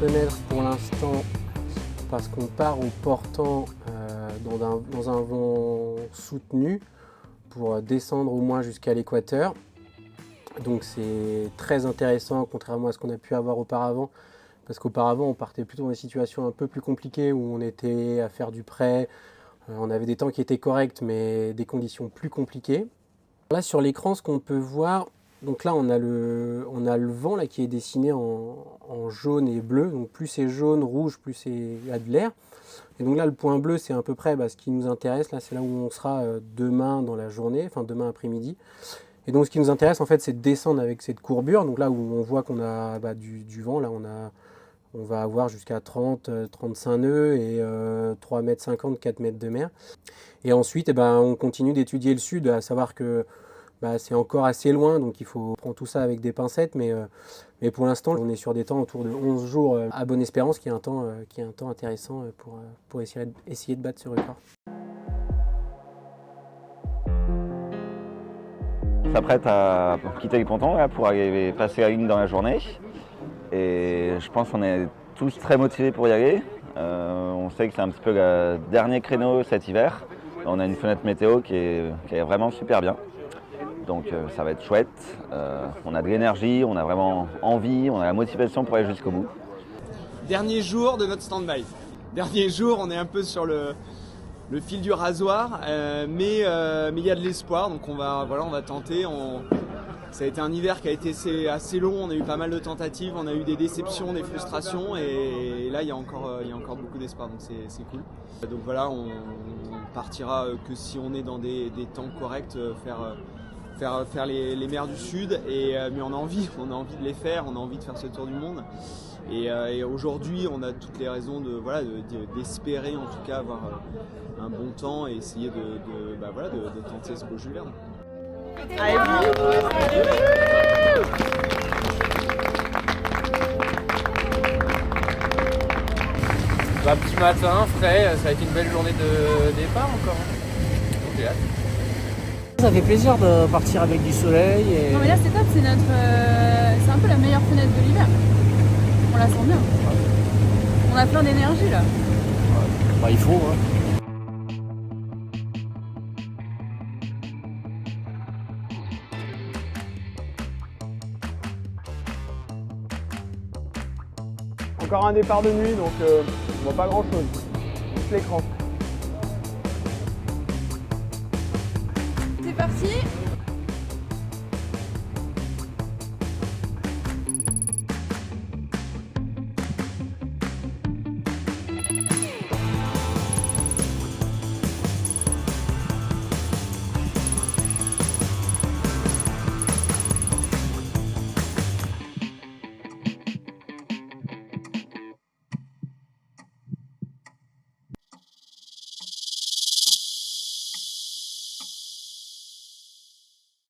fenêtre pour l'instant parce qu'on part au portant dans un vent soutenu pour descendre au moins jusqu'à l'équateur. Donc c'est très intéressant contrairement à ce qu'on a pu avoir auparavant, parce qu'auparavant on partait plutôt dans des situations un peu plus compliquées où on était à faire du près, on avait des temps qui étaient corrects mais des conditions plus compliquées. Là sur l'écran, ce qu'on peut voir, donc là on a le vent là, qui est dessiné en jaune et bleu, donc plus c'est jaune, rouge, plus il y a de l'air. Et donc là le point bleu c'est à peu près ce qui nous intéresse, là c'est là où on sera demain dans la journée, enfin demain après-midi. Et donc ce qui nous intéresse en fait c'est de descendre avec cette courbure, donc là où on voit qu'on a du vent, là on va avoir jusqu'à 30-35 nœuds et 3,50 m, 4 mètres de mer. Et ensuite on continue d'étudier le sud, à savoir que c'est encore assez loin, donc il faut prendre tout ça avec des pincettes, mais pour l'instant on est sur des temps autour de 11 jours à Bonne-Espérance, qui est un temps intéressant pour essayer de battre ce record. On s'apprête à quitter le ponton là, pour aller passer la ligne dans la journée. Et je pense qu'on est tous très motivés pour y aller. On sait que c'est un petit peu le dernier créneau cet hiver. On a une fenêtre météo qui est vraiment super bien. Donc ça va être chouette. On a de l'énergie, on a vraiment envie, on a la motivation pour aller jusqu'au bout. Dernier jour de notre stand-by. Dernier jour, on est un peu sur le fil du rasoir, mais il y a de l'espoir, donc on va tenter. Ça a été un hiver qui a été assez long, on a eu pas mal de tentatives, on a eu des déceptions, des frustrations, et là il y a encore beaucoup d'espoir, donc c'est cool. Donc voilà, on partira que si on est dans des temps corrects, faire les mers du Sud, mais on a envie de les faire, on a envie de faire ce tour du monde. Et aujourd'hui, on a toutes les raisons d'espérer en tout cas avoir un bon temps et essayer de tenter ce beau Jules Verne. Petit matin, frais, ça a été une belle journée de départ encore. J'ai hâte. Ça fait plaisir de partir avec du soleil. Non mais là c'est top, c'est un peu la meilleure fenêtre de l'hiver. On la sent bien. On a plein d'énergie là. Il faut. Hein. Encore un départ de nuit, donc on voit pas grand chose. Juste l'écran. C'est parti.